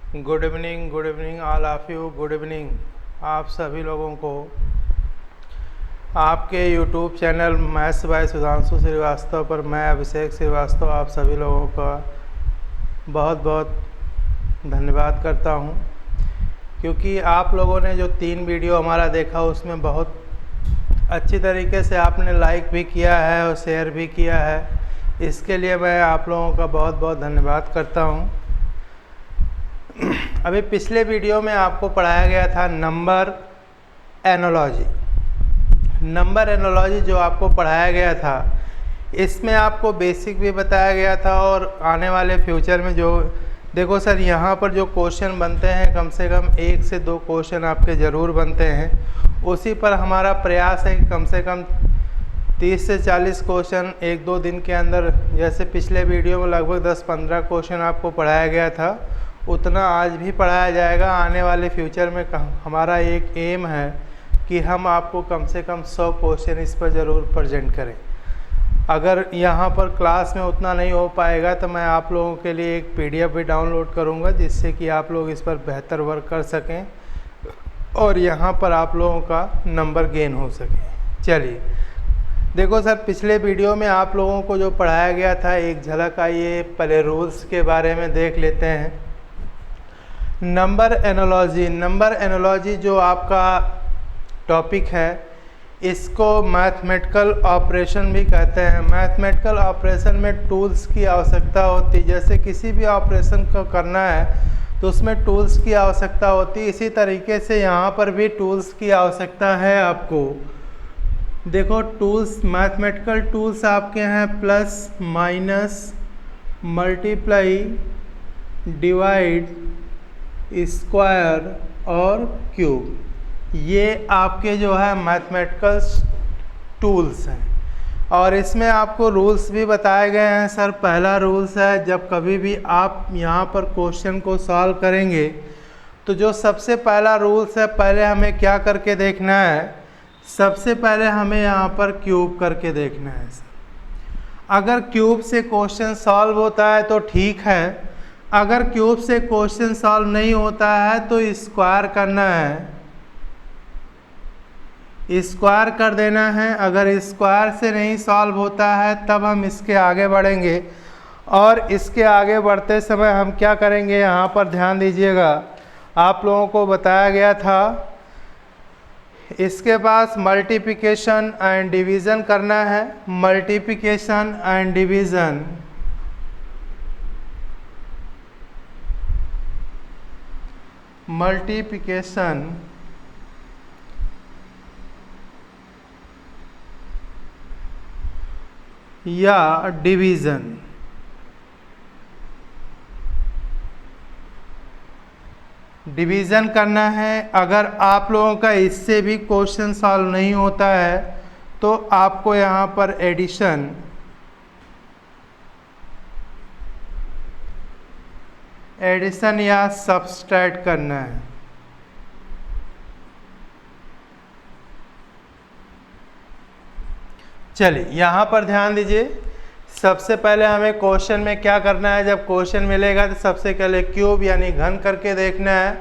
Good evening all of you. Good evening आप सभी लोगों को आपके YouTube channel maths by Sudhanshu Shrivastava पर मैं अभिषेक श्रीवास्तव आप सभी लोगों का बहुत बहुत धन्यवाद करता हूं, क्योंकि आप लोगों ने जो 3 वीडियो हमारा देखा उसमें बहुत अच्छी तरीके से आपने लाइक भी किया है और शेयर भी किया है। इसके लिए मैं आप लोगों का बहुत बहुत धन्यवाद करता हूं। अभी पिछले वीडियो में आपको पढ़ाया गया था नंबर एनोलॉजी जो आपको पढ़ाया गया था, इसमें आपको बेसिक भी बताया गया था और आने वाले फ्यूचर में जो देखो सर यहाँ पर जो क्वेश्चन बनते हैं कम से कम 1 से 2 क्वेश्चन आपके ज़रूर बनते हैं। उसी पर हमारा प्रयास है कि कम से कम 30 से 40 क्वेश्चन 1-2 दिन के अंदर, जैसे पिछले वीडियो में लगभग 10-15 क्वेश्चन आपको पढ़ाया गया था, उतना आज भी पढ़ाया जाएगा। आने वाले फ्यूचर में हमारा एक एम है कि हम आपको कम से कम 100 क्वेश्चन इस पर ज़रूर प्रेजेंट करें। अगर यहाँ पर क्लास में उतना नहीं हो पाएगा तो मैं आप लोगों के लिए एक PDF भी डाउनलोड करूँगा, जिससे कि आप लोग इस पर बेहतर वर्क कर सकें और यहाँ पर आप लोगों का नंबर गेन हो सके। चलिए देखो सर, पिछले वीडियो में आप लोगों को जो पढ़ाया गया था एक झलक आइए पहले रूल्स के बारे में देख लेते हैं। नंबर एनोलॉजी जो आपका टॉपिक है, इसको मैथमेटिकल ऑपरेशन भी कहते हैं। मैथमेटिकल ऑपरेशन में टूल्स की आवश्यकता होती है। जैसे किसी भी ऑपरेशन को करना है तो उसमें टूल्स की आवश्यकता होती है, इसी तरीके से यहाँ पर भी टूल्स की आवश्यकता है आपको। देखो टूल्स, मैथमेटिकल टूल्स आपके हैं plus, minus, multiply, divide, square और क्यूब। ये आपके जो है मैथमेटिकल टूल्स हैं और इसमें आपको रूल्स भी बताए गए हैं। सर पहला रूल्स है, जब कभी भी आप यहाँ पर क्वेश्चन को सॉल्व करेंगे तो जो सबसे पहला रूल्स है, पहले हमें क्या करके देखना है, सबसे पहले हमें यहाँ पर क्यूब करके देखना है। अगर क्यूब से क्वेश्चन सॉल्व होता है तो ठीक है, अगर क्यूब से क्वेश्चन सॉल्व नहीं होता है तो स्क्वायर करना है, स्क्वायर कर देना है। अगर स्क्वायर से नहीं सॉल्व होता है तब हम इसके आगे बढ़ेंगे और इसके आगे बढ़ते समय हम क्या करेंगे, यहाँ पर ध्यान दीजिएगा, आप लोगों को बताया गया था इसके पास मल्टीप्लिकेशन एंड डिवीज़न करना है। मल्टीप्लिकेशन एंड डिवीज़न, मल्टीप्लिकेशन या डिवीज़न, डिवीज़न करना है। अगर आप लोगों का इससे भी क्वेश्चन सॉल्व नहीं होता है तो आपको यहाँ पर एडिशन, या सब्सट्रैक्ट करना है। चलिए यहाँ पर ध्यान दीजिए, सबसे पहले हमें क्वेश्चन में क्या करना है, जब क्वेश्चन मिलेगा तो सबसे पहले क्यूब यानी घन करके देखना है।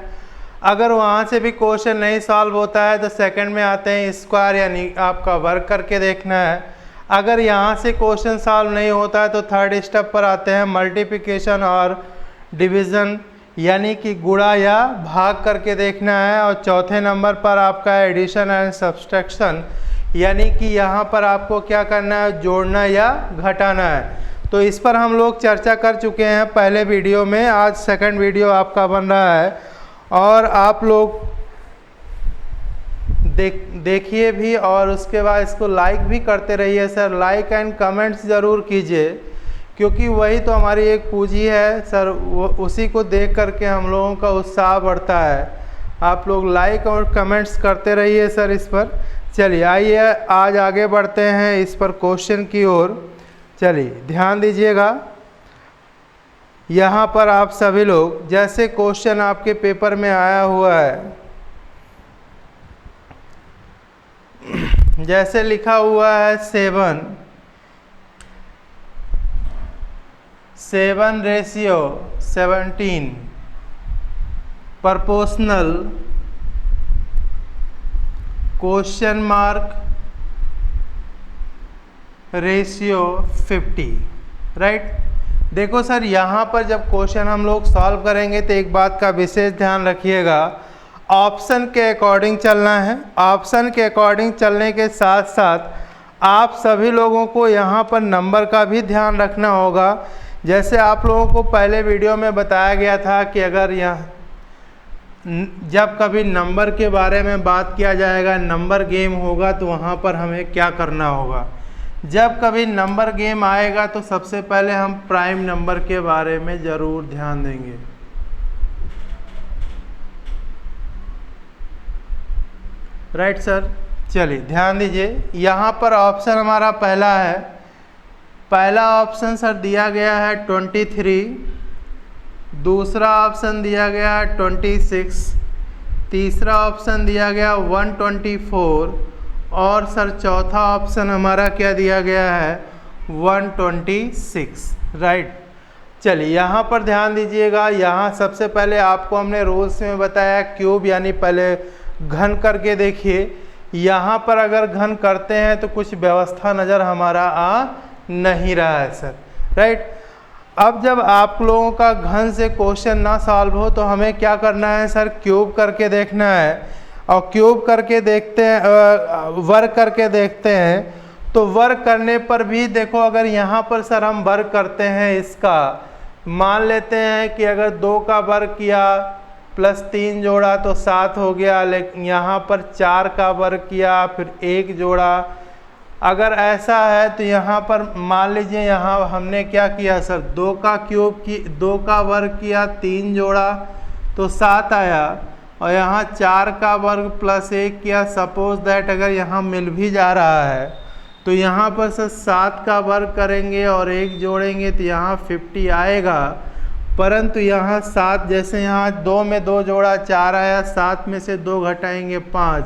अगर वहाँ से भी क्वेश्चन नहीं सॉल्व होता है तो सेकंड में आते हैं स्क्वायर यानी आपका वर्ग करके देखना है। अगर यहाँ से क्वेश्चन सॉल्व नहीं होता है तो थर्ड स्टेप पर आते हैं मल्टीप्लिकेशन और डिवीज़न यानी कि गुणा या भाग करके देखना है। और चौथे नंबर पर आपका एडिशन एंड सब्सट्रैक्शन यानी कि यहाँ पर आपको क्या करना है, जोड़ना या घटाना है। तो इस पर हम लोग चर्चा कर चुके हैं पहले वीडियो में, आज सेकंड वीडियो आपका बन रहा है और आप लोग देखिए भी और उसके बाद इसको लाइक भी करते रहिए। सर लाइक एंड कमेंट्स ज़रूर कीजिए, क्योंकि वही तो हमारी एक पूंजी है सर, उसी को देख करके हम लोगों का उत्साह बढ़ता है। आप लोग लाइक और कमेंट्स करते रहिए सर इस पर। चलिए आइए आज आगे बढ़ते हैं इस पर क्वेश्चन की ओर। चलिए ध्यान दीजिएगा, यहाँ पर आप सभी लोग, जैसे क्वेश्चन आपके पेपर में आया हुआ है, जैसे लिखा हुआ है 7:17, proportional question mark ratio 50, right. देखो सर, यहाँ पर जब क्वेश्चन हम लोग सॉल्व करेंगे तो एक बात का विशेष ध्यान रखिएगा, ऑप्शन के अकॉर्डिंग चलना है। ऑप्शन के अकॉर्डिंग चलने के साथ साथ आप सभी लोगों को यहाँ पर नंबर का भी ध्यान रखना होगा। जैसे आप लोगों को पहले वीडियो में बताया गया था कि अगर यहाँ जब कभी नंबर के बारे में बात किया जाएगा, नंबर गेम होगा, तो वहाँ पर हमें क्या करना होगा। जब कभी नंबर गेम आएगा तो सबसे पहले हम प्राइम नंबर के बारे में ज़रूर ध्यान देंगे। राइट सर, चलिए ध्यान दीजिए। यहाँ पर ऑप्शन हमारा पहला है, पहला ऑप्शन सर दिया गया है 23, दूसरा ऑप्शन दिया गया है 26, तीसरा ऑप्शन दिया गया 124 और सर चौथा ऑप्शन हमारा क्या दिया गया है 126, राइट। चलिए यहाँ पर ध्यान दीजिएगा। यहाँ सबसे पहले आपको हमने रूल्स में बताया क्यूब, यानी पहले घन करके देखिए। यहाँ पर अगर घन करते हैं तो कुछ व्यवस्था नज़र हमारा आ नहीं रहा है सर, राइट। अब जब आप लोगों का घन से क्वेश्चन ना सॉल्व हो तो हमें क्या करना है सर, क्यूब करके देखना है। और क्यूब करके देखते हैं, वर्क करके देखते हैं। तो वर्क करने पर भी देखो, अगर यहाँ पर सर हम वर्क करते हैं, इसका मान लेते हैं कि अगर 2 का वर्क किया प्लस 3 जोड़ा तो 7 हो गया, लेकिन यहाँ पर 4 का वर्क किया फिर 1 जोड़ा। अगर ऐसा है तो यहाँ पर मान लीजिए यहाँ हमने क्या किया सर, 2 का क्यूब की 2 का वर्ग किया, 3 जोड़ा तो 7 आया, और यहाँ 4 का वर्ग प्लस 1 किया। सपोज दैट अगर यहाँ मिल भी जा रहा है तो यहाँ पर सर 7 का वर्ग करेंगे और 1 जोड़ेंगे तो यहाँ 50 आएगा। परंतु यहाँ 7, जैसे यहाँ 2 में 2 जोड़ा 4 आया, 7 में से 2 घटाएंगे 5,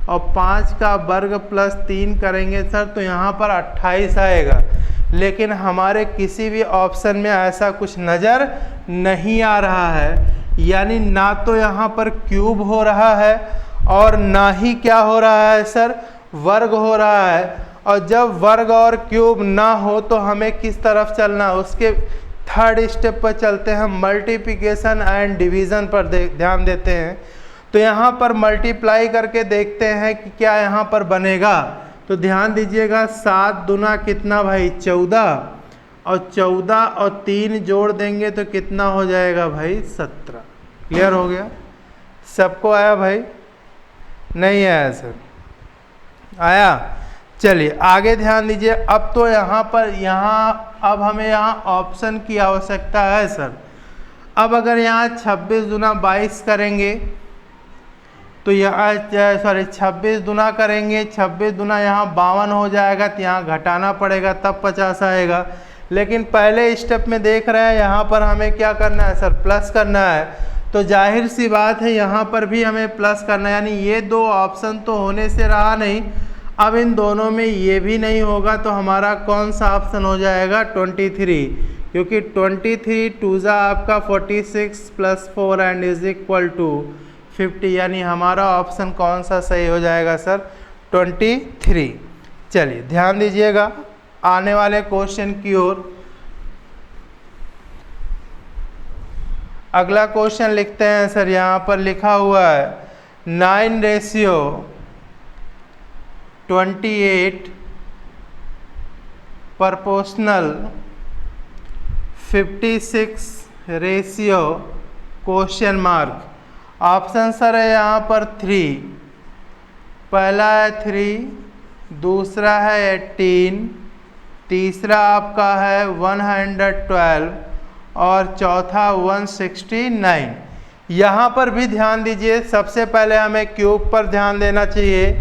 और 5 का वर्ग प्लस 3 करेंगे सर तो यहाँ पर 28 आएगा। लेकिन हमारे किसी भी ऑप्शन में ऐसा कुछ नज़र नहीं आ रहा है, यानी ना तो यहाँ पर क्यूब हो रहा है और ना ही क्या हो रहा है सर, वर्ग हो रहा है। और जब वर्ग और क्यूब ना हो तो हमें किस तरफ चलना, उसके थर्ड स्टेप पर चलते हैं, मल्टीप्लिकेशन एंड डिवीज़न पर ध्यान देते हैं। तो यहाँ पर मल्टीप्लाई करके देखते हैं कि क्या यहाँ पर बनेगा। तो ध्यान दीजिएगा, 7 दूना कितना भाई 14, और 14 और 3 जोड़ देंगे तो कितना हो जाएगा भाई 17। क्लियर हो गया? सबको आया भाई? नहीं आया सर? आया? चलिए आगे ध्यान दीजिए। अब तो यहाँ पर अब हमें यहाँ ऑप्शन की आवश्यकता है सर। अब अगर यहाँ 26 दूना 22 करेंगे तो यहाँ 26 दूना करेंगे, 26 दूना यहाँ 52 हो जाएगा, तो यहाँ घटाना पड़ेगा तब 50 आएगा। लेकिन पहले स्टेप में देख रहे हैं यहाँ पर हमें क्या करना है सर, प्लस करना है। तो जाहिर सी बात है यहाँ पर भी हमें प्लस करना है, यानी ये 2 ऑप्शन तो होने से रहा नहीं। अब इन दोनों में ये भी नहीं होगा तो हमारा कौन सा ऑप्शन हो जाएगा 23, क्योंकि 23 2 आपका 46 plus 4 and is equal to 50, यानी हमारा ऑप्शन कौन सा सही हो जाएगा सर 23। चलिए ध्यान दीजिएगा आने वाले क्वेश्चन की ओर। अगला क्वेश्चन लिखते हैं सर। यहाँ पर लिखा हुआ है 9:28 proportional 56 ratio question mark. Option sir है यहाँ पर 3, पहला है 3, दूसरा है 18, तीसरा आपका है 112 और चौथा 169। यहाँ पर भी ध्यान दीजिए, सबसे पहले हमें क्यूब पर ध्यान देना चाहिए।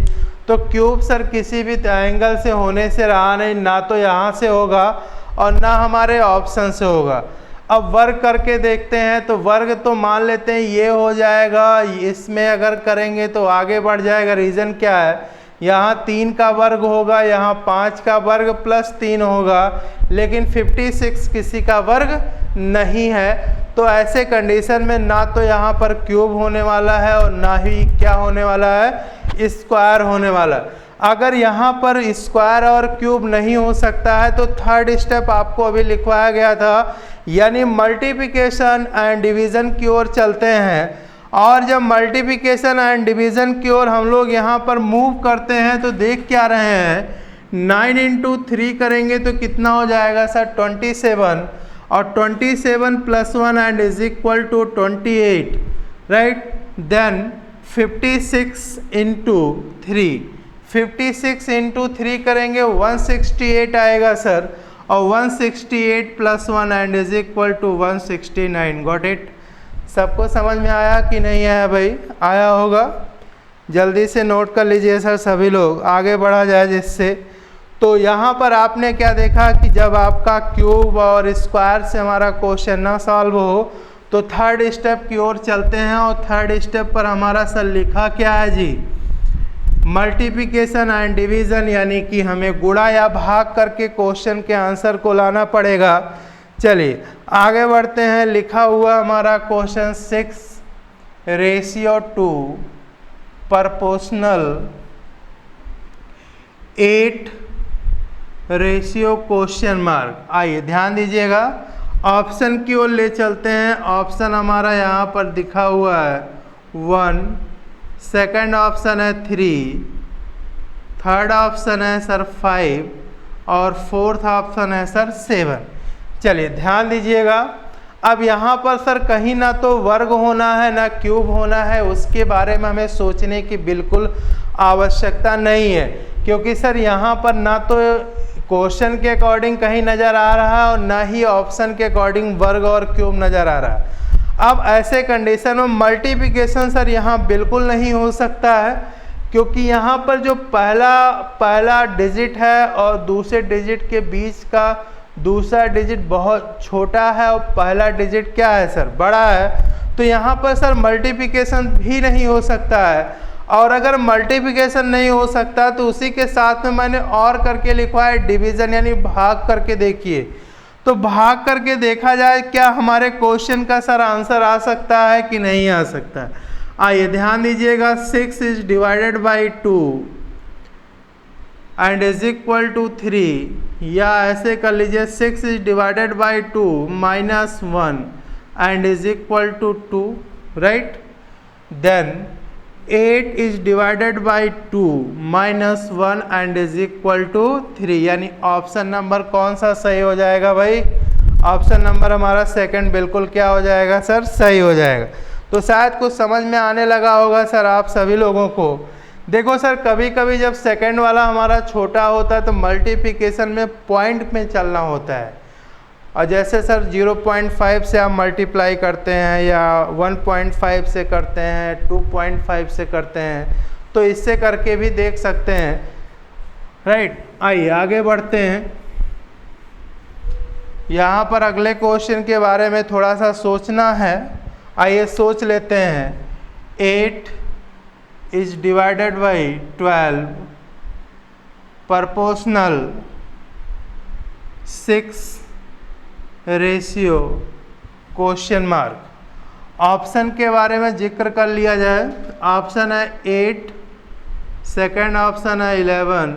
तो क्यूब सर किसी भी एंगल से होने से रहा नहीं, ना तो यहाँ से होगा और ना हमारे ऑप्शन से होगा। अब वर्ग करके देखते हैं, तो वर्ग तो मान लेते हैं ये हो जाएगा, इसमें अगर करेंगे तो आगे बढ़ जाएगा। रीज़न क्या है, यहाँ 3 का वर्ग होगा, यहाँ 5 का वर्ग प्लस 3 होगा, लेकिन 56 किसी का वर्ग नहीं है। तो ऐसे कंडीशन में ना तो यहाँ पर क्यूब होने वाला है और ना ही क्या होने वाला है, स्क्वायर होने वाला। अगर यहाँ पर स्क्वायर और क्यूब नहीं हो सकता है तो थर्ड स्टेप आपको अभी लिखवाया गया था, यानी मल्टीप्लिकेशन एंड डिवीज़न की ओर चलते हैं। और जब मल्टीप्लिकेशन एंड डिवीज़न की ओर हम लोग यहाँ पर मूव करते हैं तो देख क्या रहे हैं, 9 × 3 करेंगे तो कितना हो जाएगा सर, 27, और 27 + 1 and is equal to 28, right. Then 56 × 3, 56 × 3 करेंगे 168 आएगा सर, और 168 + 1 and is equal to 169। Got it? सबको समझ में आया कि नहीं आया भाई? आया होगा। जल्दी से नोट कर लीजिए सर, सभी लोग आगे बढ़ा जाए जिससे। तो यहाँ पर आपने क्या देखा कि जब आपका क्यूब और स्क्वायर से हमारा क्वेश्चन ना सॉल्व हो तो थर्ड स्टेप की ओर चलते हैं, और थर्ड स्टेप पर हमारा सर लिखा क्या है जी, मल्टीप्लिकेशन एंड डिवीज़न, यानी कि हमें गुणा या भाग करके क्वेश्चन के आंसर को लाना पड़ेगा। चलिए आगे बढ़ते हैं। लिखा हुआ हमारा क्वेश्चन 6:2 प्रोपोर्शनल 8:? आइए ध्यान दीजिएगा, ऑप्शन की ओर ले चलते हैं। ऑप्शन हमारा यहाँ पर दिखा हुआ है 1, सेकंड ऑप्शन है 3, थर्ड ऑप्शन है सर 5, और फोर्थ ऑप्शन है सर 7। चलिए ध्यान दीजिएगा, अब यहाँ पर सर कहीं ना तो वर्ग होना है ना क्यूब होना है, उसके बारे में हमें सोचने की बिल्कुल आवश्यकता नहीं है, क्योंकि सर यहाँ पर ना तो क्वेश्चन के अकॉर्डिंग कहीं नज़र आ रहा है और ना ही ऑप्शन के अकॉर्डिंग वर्ग और क्यूब नज़र आ रहा है। अब ऐसे कंडीशन में मल्टीप्लिकेशन सर यहाँ बिल्कुल नहीं हो सकता है, क्योंकि यहाँ पर जो पहला डिजिट है और दूसरे डिजिट के बीच का दूसरा डिजिट बहुत छोटा है और पहला डिजिट क्या है सर, बड़ा है, तो यहाँ पर सर मल्टीप्लिकेशन भी नहीं हो सकता है। और अगर मल्टीप्लिकेशन नहीं हो सकता तो उसी के साथ में मैंने और करके लिखवा है डिवीज़न, यानी भाग करके देखिए। तो भाग करके देखा जाए क्या हमारे क्वेश्चन का सर आंसर आ सकता है कि नहीं आ सकता है। आइए ध्यान दीजिएगा, 6 is divided by 2 and is equal to 3, या ऐसे कर लीजिए 6 is divided by 2 minus 1 and is equal to 2, right. Then 8 is divided by 2 minus 1 and is equal to 3, यानी ऑप्शन नंबर कौन सा सही हो जाएगा भाई? ऑप्शन नंबर हमारा सेकंड बिल्कुल क्या हो जाएगा सर, सही हो जाएगा। तो शायद कुछ समझ में आने लगा होगा सर आप सभी लोगों को। देखो सर, कभी कभी जब सेकंड वाला हमारा छोटा होता है तो मल्टीप्लिकेशन में पॉइंट में चलना होता है, और जैसे सर 0.5 से आप मल्टीप्लाई करते हैं या 1.5 से करते हैं, 2.5 से करते हैं, तो इससे करके भी देख सकते हैं, राइट। आइए आगे बढ़ते हैं। यहाँ पर अगले क्वेश्चन के बारे में थोड़ा सा सोचना है, आइए सोच लेते हैं। 8 is divided by 12 proportional 6:? Option के बारे में जिक्र कर लिया जाए। ऑप्शन है 8, सेकंड ऑप्शन है 11,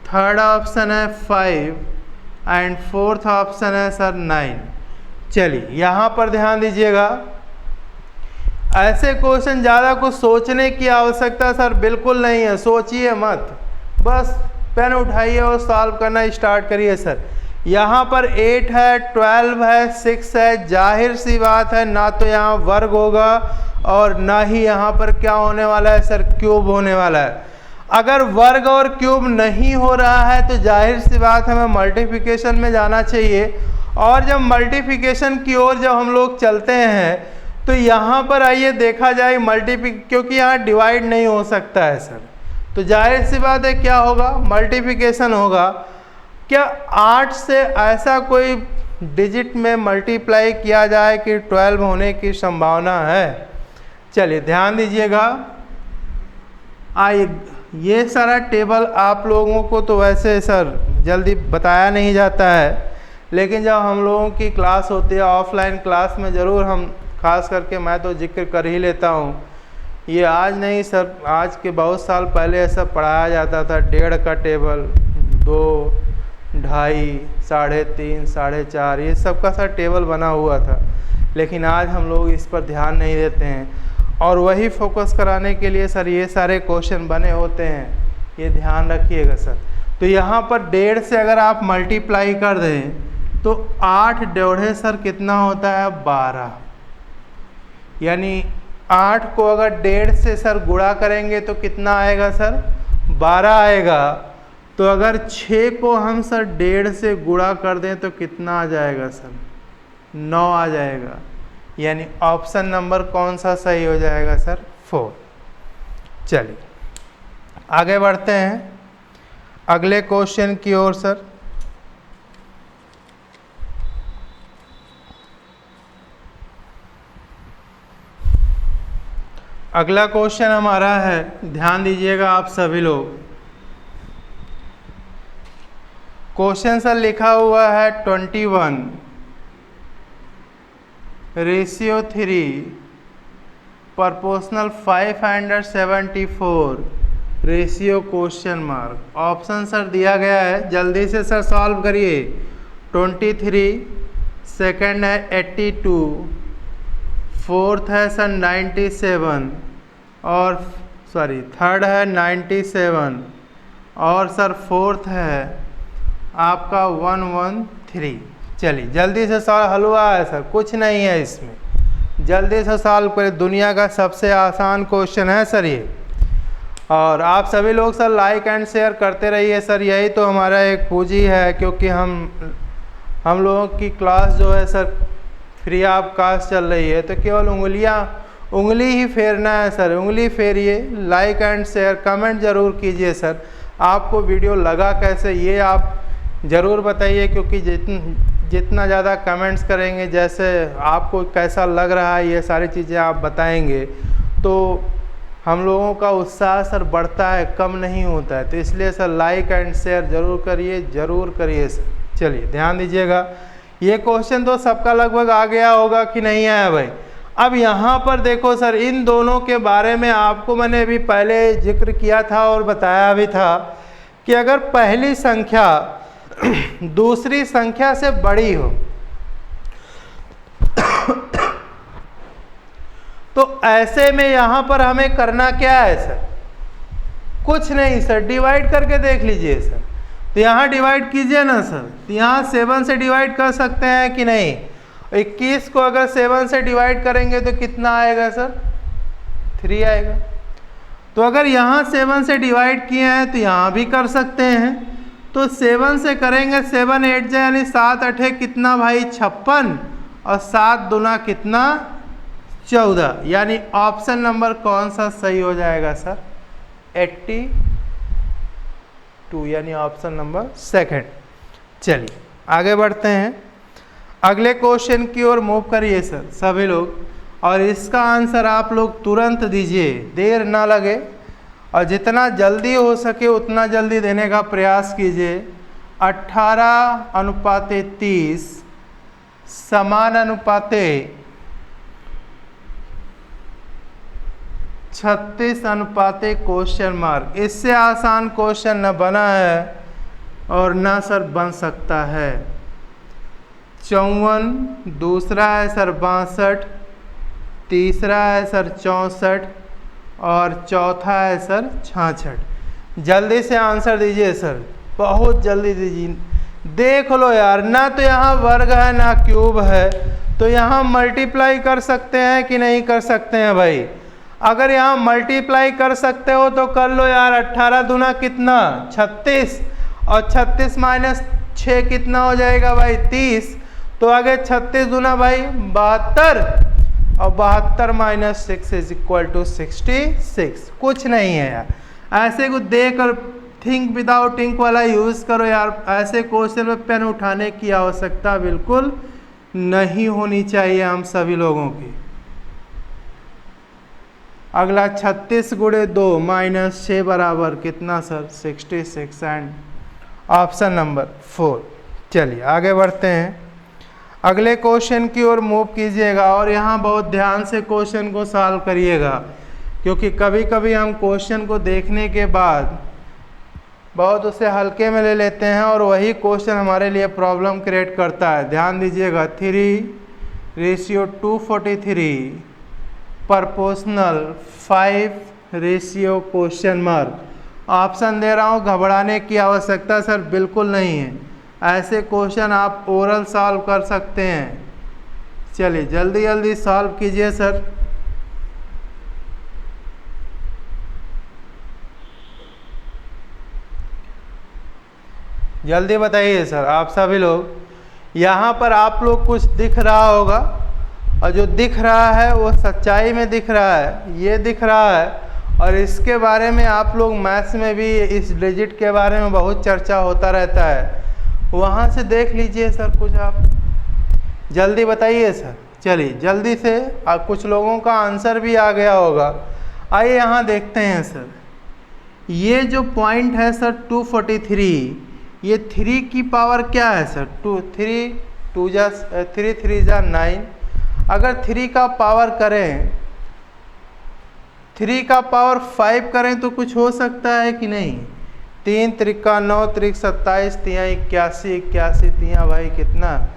थर्ड ऑप्शन है 5 एंड फोर्थ ऑप्शन है सर 9। चलिए यहाँ पर ध्यान दीजिएगा, ऐसे क्वेश्चन ज़्यादा कुछ सोचने की आवश्यकता सर बिल्कुल नहीं है, सोचिए मत, बस पेन उठाइए और सॉल्व करना स्टार्ट करिए सर। यहाँ पर 8 है, 12 है, 6 है, जाहिर सी बात है ना तो यहाँ वर्ग होगा और ना ही यहाँ पर क्या होने वाला है सर, क्यूब होने वाला है। अगर वर्ग और क्यूब नहीं हो रहा है तो जाहिर सी बात है हमें मल्टीप्लिकेशन में जाना चाहिए, और जब मल्टीप्लिकेशन की ओर जब हम लोग चलते हैं तो यहाँ पर आइए देखा जाए क्योंकि यहाँ डिवाइड नहीं हो सकता है सर, तो जाहिर सी बात है क्या होगा, मल्टीप्लिकेशन होगा। क्या 8 से ऐसा कोई डिजिट में मल्टीप्लाई किया जाए कि 12 होने की संभावना है? चलिए ध्यान दीजिएगा, आइए ये सारा टेबल आप लोगों को तो वैसे सर जल्दी बताया नहीं जाता है, लेकिन जब हम लोगों की क्लास होती है ऑफलाइन क्लास में ज़रूर हम खास करके मैं तो जिक्र कर ही लेता हूँ। ये आज नहीं सर, आज के बहुत साल पहले ऐसा पढ़ाया जाता था, 1.5 का टेबल, 2, 2.5, 3.5, 4.5 ये सब का सर टेबल बना हुआ था। लेकिन आज हम लोग इस पर ध्यान नहीं देते हैं और वही फोकस कराने के लिए सर ये सारे क्वेश्चन बने होते हैं, ये ध्यान रखिएगा सर। तो यहाँ पर 1.5 से अगर आप मल्टीप्लाई कर दें तो 8 डेढ़े सर कितना होता है 12, यानी 8 को अगर 1.5 से सर गुणा करेंगे तो कितना आएगा सर 12 आएगा। तो अगर 6 को हम सर 1.5 से गुणा कर दें तो कितना आ जाएगा सर 9 आ जाएगा, यानी ऑप्शन नंबर कौन सा सही हो जाएगा सर 4। चलिए आगे बढ़ते हैं अगले क्वेश्चन की ओर सर। अगला क्वेश्चन हमारा है, ध्यान दीजिएगा आप सभी लोग। क्वेश्चन सर लिखा हुआ है 21 ratio 3 proportional 574 ratio question mark. Option sir दिया गया है, जल्दी से सर सॉल्व करिए। 23, सेकंड है 82, फोर्थ है सर 97 और थर्ड है 97 और सर फोर्थ है आपका 113। चलिए जल्दी से सॉल्व, हलवा है सर, कुछ नहीं है इसमें, जल्दी से सॉल्व करें। दुनिया का सबसे आसान क्वेश्चन है सर ये। और आप सभी लोग सर लाइक एंड शेयर करते रहिए सर, यही तो हमारा एक पूंजी है, क्योंकि हम लोगों की क्लास जो है सर फ्री ऑफ कास्ट चल रही है, तो केवल उंगली ही फेरना है सर, उंगली फेरिए, लाइक एंड शेयर, कमेंट ज़रूर कीजिए सर। आपको वीडियो लगा कैसे ये आप ज़रूर बताइए, क्योंकि जितना ज़्यादा कमेंट्स करेंगे, जैसे आपको कैसा लग रहा है ये सारी चीज़ें आप बताएंगे, तो हम लोगों का उत्साह सर बढ़ता है, कम नहीं होता है। तो इसलिए सर लाइक एंड शेयर ज़रूर करिए सर। चलिए ध्यान दीजिएगा, ये क्वेश्चन तो सबका लगभग आ गया होगा कि नहीं आया भाई। अब यहाँ पर देखो सर, इन दोनों के बारे में आपको मैंने अभी पहले जिक्र किया था और बताया भी था कि अगर पहली संख्या दूसरी संख्या से बड़ी हो तो ऐसे में यहाँ पर हमें करना क्या है सर, कुछ नहीं सर, डिवाइड करके देख लीजिए सर। तो यहाँ डिवाइड कीजिए ना सर, तो यहाँ 7 से डिवाइड कर सकते हैं कि नहीं। 21 को अगर 7 से डिवाइड करेंगे तो कितना आएगा सर 3 आएगा। तो अगर यहाँ 7 से डिवाइड किए हैं तो यहाँ भी कर सकते हैं। तो 7 से करेंगे, 7 8 जाए यानी 7 8 कितना भाई 56 और 7 दूना कितना 14, यानी ऑप्शन नंबर कौन सा सही हो जाएगा सर 82, यानी ऑप्शन नंबर सेकंड। चलिए आगे बढ़ते हैं, अगले क्वेश्चन की ओर मूव करिए सर सभी लोग, और इसका आंसर आप लोग तुरंत दीजिए, देर ना लगे और जितना जल्दी हो सके उतना जल्दी देने का प्रयास कीजिए। 18:30 समानुपाते 36 क्वेश्चन मार्क। इससे आसान क्वेश्चन न बना है और ना सर बन सकता है। 54, दूसरा है सर 62, तीसरा है सर 64 और चौथा है सर 66। जल्दी से आंसर दीजिए सर, बहुत जल्दी दीजिए। देख लो यार, ना तो यहाँ वर्ग है ना क्यूब है, तो यहाँ मल्टीप्लाई कर सकते हैं कि नहीं कर सकते हैं भाई। अगर यहाँ मल्टीप्लाई कर सकते हो तो कर लो यार। 18 दूना कितना 36 और 36 माइनस 6 कितना हो जाएगा भाई 30। तो आगे 36 दूना भाई 72 और 72 माइनस 6 इज इक्वल टू 66। कुछ नहीं है यार, ऐसे को देख कर थिंक विदाउट थिंक वाला यूज़ करो यार। ऐसे क्वेश्चन में पेन उठाने की आवश्यकता बिल्कुल नहीं होनी चाहिए हम सभी लोगों की। अगला 36 गुणे 2 माइनस 6 बराबर कितना सर 66 एंड ऑप्शन नंबर 4। चलिए आगे बढ़ते हैं, अगले क्वेश्चन की ओर मूव कीजिएगा और यहाँ बहुत ध्यान से क्वेश्चन को सॉल्व करिएगा, क्योंकि कभी कभी हम क्वेश्चन को देखने के बाद बहुत उसे हल्के में ले लेते हैं और वही क्वेश्चन हमारे लिए प्रॉब्लम क्रिएट करता है। ध्यान दीजिएगा, 3:243 प्रोपोर्शनल 5:? ऑप्शन दे रहा हूँ, घबराने की आवश्यकता सर बिल्कुल नहीं है, ऐसे क्वेश्चन आप ओरल सॉल्व कर सकते हैं। चलिए जल्दी जल्दी सॉल्व कीजिए सर। जल्दी बताइए सर आप सभी लोग। यहाँ पर आप लोग कुछ दिख रहा होगा, और जो दिख रहा है वो सच्चाई में दिख रहा है, ये दिख रहा है। और इसके बारे में आप लोग मैथ्स में भी इस डिजिट के बारे में बहुत चर्चा होता रहता है, वहाँ से देख लीजिए सर कुछ आप, जल्दी बताइए सर। चलिए जल्दी से, कुछ लोगों का आंसर भी आ गया होगा। आइए यहाँ देखते हैं सर, ये जो पॉइंट है सर 243, ये 3 की पावर क्या है सर? 3 3 9। अगर 3 का पावर करें, 3 का पावर 5 करें तो कुछ हो सकता है कि नहीं? 3 त्रिका 9, 3 27, 3 81, 81 3 भाई कितना,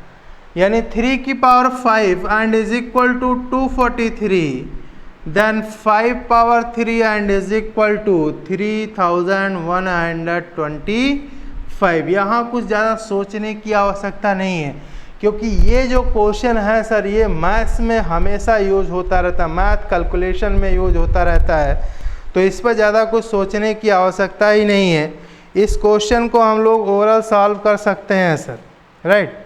यानी 3 की power 5 and is equal to 243, then 5 power 3 and is equal to 3125। यहाँ कुछ ज़्यादा सोचने की आवश्यकता नहीं है, क्योंकि ये जो क्वेश्चन है सर ये मैथ्स में हमेशा यूज होता रहता है, मैथ कैलकुलेशन में यूज होता रहता है, तो इस पर ज़्यादा कुछ सोचने की आवश्यकता ही नहीं है। इस क्वेश्चन को हम लोग ओवरऑल सॉल्व कर सकते हैं सर, राइट।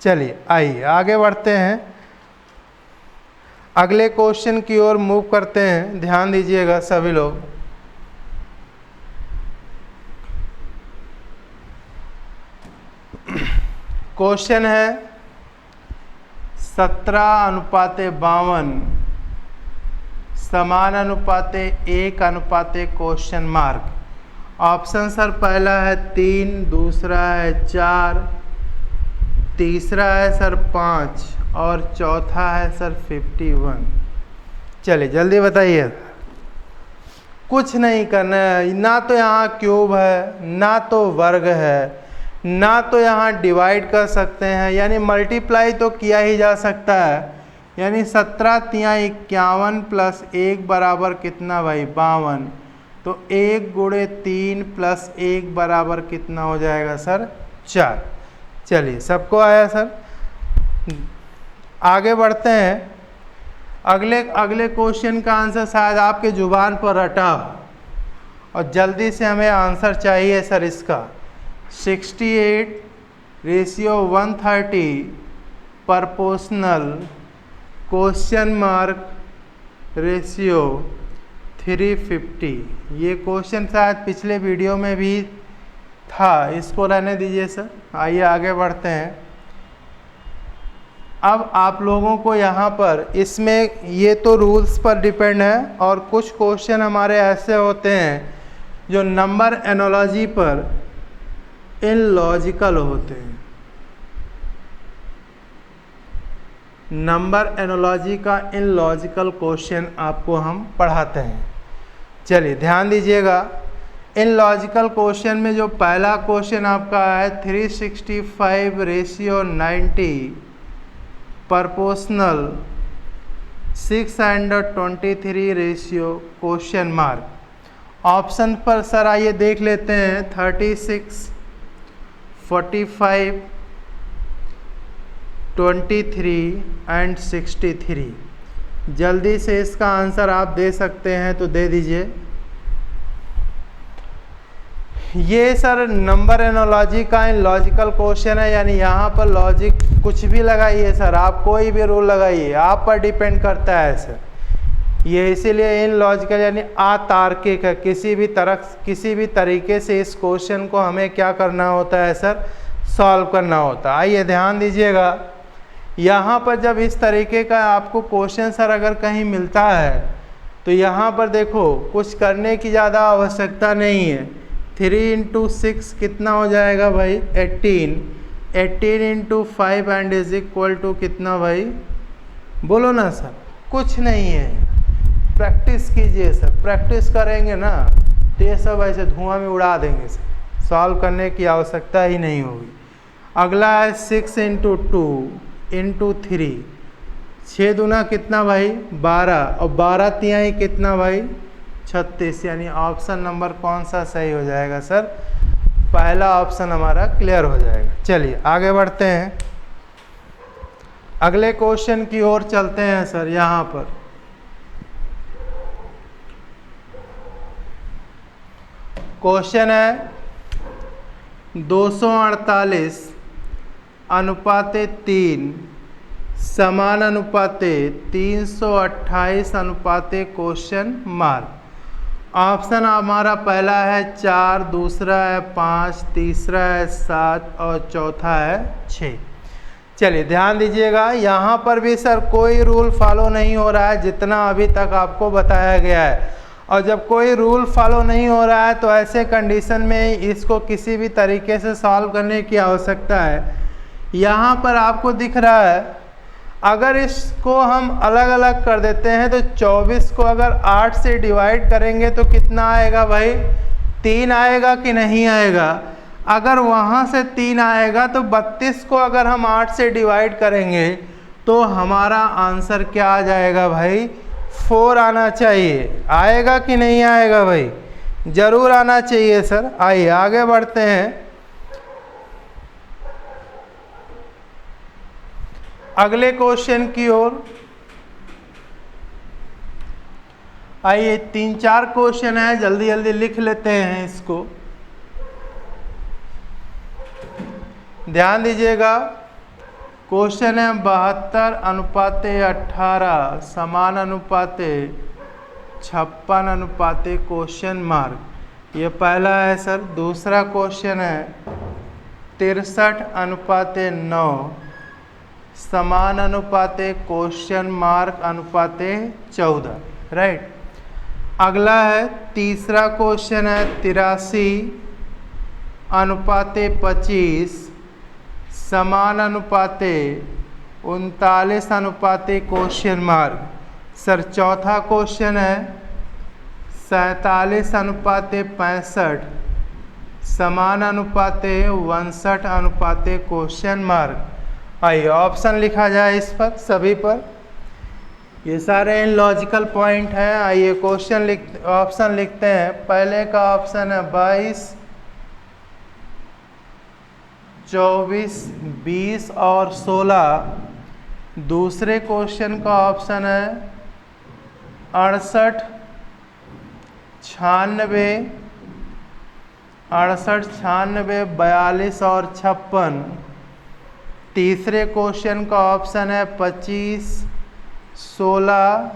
चलिए आइए आगे बढ़ते हैं, अगले क्वेश्चन की ओर मूव करते हैं। ध्यान दीजिएगा सभी लोग। क्वेश्चन है 17:52 1:1 ? ऑप्शन सर पहला है 3, दूसरा है 4, तीसरा है सर 5 और चौथा है सर 51। चलिए जल्दी बताइए। कुछ नहीं करना है, ना तो यहाँ क्यूब है, ना तो वर्ग है, ना तो यहाँ डिवाइड कर सकते हैं, यानी मल्टीप्लाई तो किया ही जा सकता है। यानी 17 तिया 51 प्लस 1 बराबर कितना भाई? 52। तो 1 गुणे 3 प्लस 1 बराबर कितना हो जाएगा सर? 4। चलिए सबको आया सर। आगे बढ़ते हैं, अगले क्वेश्चन का आंसर शायद आपके जुबान पर रटा हो और जल्दी से हमें आंसर चाहिए सर इसका। 68:130 प्रोपोर्शनल रेशियो 350। ये क्वेश्चन शायद पिछले वीडियो में भी था, इसको रहने दीजिए सर। आइए आगे बढ़ते हैं। अब आप लोगों को यहाँ पर इसमें ये तो रूल्स पर डिपेंड है, और कुछ क्वेश्चन हमारे ऐसे होते हैं जो नंबर एनालॉजी पर इलॉजिकल होते हैं। नंबर एनालॉजी का इलॉजिकल क्वेश्चन आपको हम पढ़ाते हैं। चलिए ध्यान दीजिएगा, इलॉजिकल क्वेश्चन में जो पहला क्वेश्चन आपका है 365:90 प्रोपोर्शनल 623 ? ऑप्शन पर सर आइए देख लेते हैं। 36, 45, 23 एंड 63। जल्दी से इसका आंसर आप दे सकते हैं तो दे दीजिए। ये सर नंबर एनालॉजी का लॉजिकल क्वेश्चन है, यानी यहाँ पर लॉजिक कुछ भी लगाइए सर, आप कोई भी रूल लगाइए, आप पर डिपेंड करता है सर। ये इसीलिए इन लॉजिकल यानी अतार्किक है। किसी भी तरीके से इस क्वेश्चन को हमें क्या करना होता है सर? सॉल्व करना होता है। आइए ध्यान दीजिएगा, यहाँ पर जब इस तरीके का आपको क्वेश्चन सर अगर कहीं मिलता है तो यहाँ पर देखो कुछ करने की ज़्यादा आवश्यकता नहीं है। 3 × 6 कितना हो जाएगा भाई? 18। 18 into 5 and is equal to कितना भाई, बोलो ना सर। कुछ नहीं है, प्रैक्टिस कीजिए सर, प्रैक्टिस करेंगे ना तो ये सब ऐसे धुआं में उड़ा देंगे सर, सॉल्व करने की आवश्यकता ही नहीं होगी। अगला है 6 इंटू 2 इंटू 3, 6 दूना कितना भाई 12, और 12 तिहाई कितना भाई 36, यानी ऑप्शन नंबर कौन सा सही हो जाएगा सर, पहला ऑप्शन हमारा क्लियर हो जाएगा। चलिए आगे बढ़ते हैं, अगले क्वेश्चन की ओर चलते हैं सर। यहाँ पर क्वेश्चन है 248 अनुपाते 3 समान अनुपाते 328 अनुपाते क्वेश्चन मार्क। ऑप्शन हमारा पहला है 4, दूसरा है 5, तीसरा है 7 और चौथा है 6। चलिए ध्यान दीजिएगा, यहाँ पर भी सर कोई रूल फॉलो नहीं हो रहा है जितना अभी तक आपको बताया गया है। और जब कोई रूल फॉलो नहीं हो रहा है तो ऐसे कंडीशन में इसको किसी भी तरीके से सॉल्व करने की आवश्यकता है। यहाँ पर आपको दिख रहा है, अगर इसको हम अलग अलग कर देते हैं तो 24 को अगर 8 से डिवाइड करेंगे तो कितना आएगा भाई, 3 आएगा कि नहीं आएगा। अगर वहाँ से 3 आएगा तो 32 को अगर हम 8 से डिवाइड करेंगे तो हमारा आंसर क्या आ जाएगा भाई, 4 आना चाहिए। आएगा कि नहीं आएगा भाई, जरूर आना चाहिए सर। आइए आगे बढ़ते हैं, अगले क्वेश्चन की ओर। आइए 3-4 क्वेश्चन है, जल्दी जल्दी लिख लेते हैं इसको, ध्यान दीजिएगा। क्वेश्चन है 72 अनुपाते 18 समान अनुपाते 56 अनुपाते क्वेश्चन मार्क। ये पहला है सर। दूसरा क्वेश्चन है 63 अनुपाते 9 समान अनुपाते क्वेश्चन मार्क अनुपाते 14, राइट। अगला है तीसरा क्वेश्चन है 83 अनुपाते 25 समान अनुपाते 39 अनुपाते क्वेश्चन मार्क। सर चौथा क्वेश्चन है 47 अनुपाते 65 समान अनुपाते 62 अनुपाते क्वेश्चन मार्क। आइए ऑप्शन लिखा जाए इस पर, सभी पर, ये सारे लॉजिकल पॉइंट हैं। आइए क्वेश्चन ऑप्शन लिखते हैं। पहले का ऑप्शन है 22, 24, 20 और 16। दूसरे क्वेश्चन का ऑप्शन है 68, 96, 42 और 56। तीसरे क्वेश्चन का ऑप्शन है 25, 16,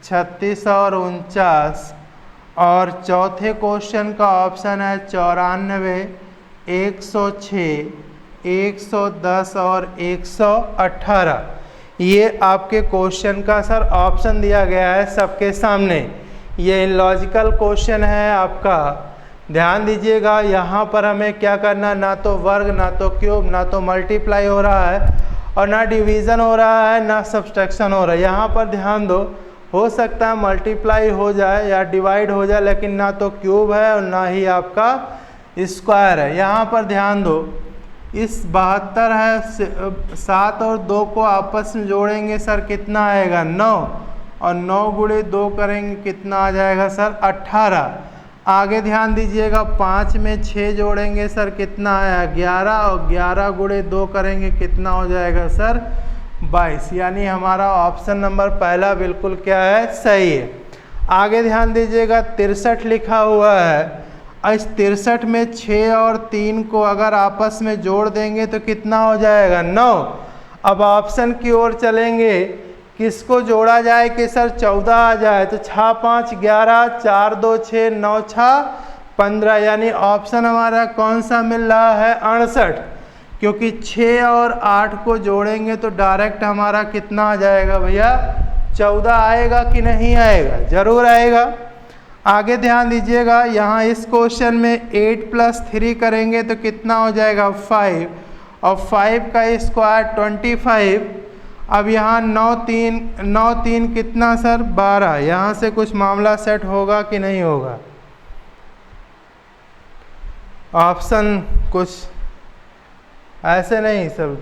36 और 49। और चौथे क्वेश्चन का ऑप्शन है 94, 106, 110 और 118। ये आपके क्वेश्चन का सर ऑप्शन दिया गया है सबके सामने। ये लॉजिकल क्वेश्चन है आपका, ध्यान दीजिएगा। यहाँ पर हमें क्या करना, ना तो वर्ग, ना तो क्यूब, ना तो मल्टीप्लाई हो रहा है और ना डिवीज़न हो रहा है, ना सब्सट्रैक्शन हो रहा है। यहाँ पर ध्यान दो, हो सकता है मल्टीप्लाई हो जाए या डिवाइड हो जाए, लेकिन ना तो क्यूब है और ना ही आपका स्क्वायर है। यहाँ पर ध्यान दो, इस 72 है, 7 और 2 को आपस में जोड़ेंगे सर कितना आएगा 9, और 9 गुणे 2 करेंगे कितना आ जाएगा सर 18। आगे ध्यान दीजिएगा, 5 में 6 जोड़ेंगे सर कितना आया 11, और 11 गुणे 2 करेंगे कितना हो जाएगा सर 22। यानी हमारा ऑप्शन नंबर पहला बिल्कुल क्या है, सही है। आगे ध्यान दीजिएगा 63 लिखा हुआ है। इस 63 में 6 और 3 को अगर आपस में जोड़ देंगे तो कितना हो जाएगा 9। अब ऑप्शन की ओर चलेंगे, किसको जोड़ा जाए कि सर 14 आ जाए, तो 6 5 11, 4 2 6, 9 6 15। यानी ऑप्शन हमारा कौन सा मिल रहा है 68, क्योंकि 6 और 8 को जोड़ेंगे तो डायरेक्ट हमारा कितना आ जाएगा भैया 14 आएगा कि नहीं आएगा, जरूर आएगा। आगे ध्यान दीजिएगा, यहाँ इस क्वेश्चन में 8 + 3 करेंगे तो कितना हो जाएगा 5, और 5 का स्क्वायर 25। अब यहाँ 9 3 कितना सर 12। यहाँ से कुछ मामला सेट होगा कि नहीं होगा? ऑप्शन कुछ ऐसे नहीं सर,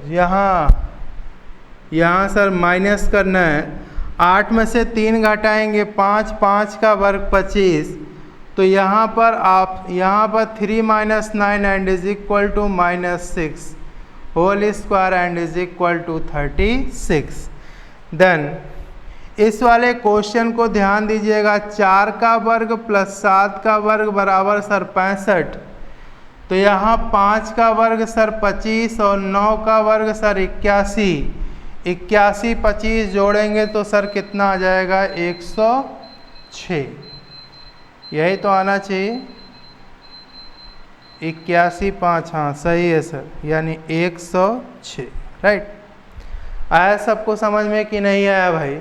यहाँ सर माइनस करना है। 8 में से 3 घटाएंगे 5, 5 का वर्ग 25। तो यहाँ पर 3 - 9 and is equal to -6 whole square and is equal to 36। Then इस वाले क्वेश्चन को ध्यान दीजिएगा, 4 का वर्ग प्लस 7 का वर्ग बराबर सर 65। तो यहाँ 5 का वर्ग सर 25 और 9 का वर्ग सर 81। 81 25 जोड़ेंगे तो सर कितना आ जाएगा? 106। यही तो आना चाहिए। 81 5, हाँ सही है सर, यानी 106। राइट। आया सबको समझ में कि नहीं आया भाई?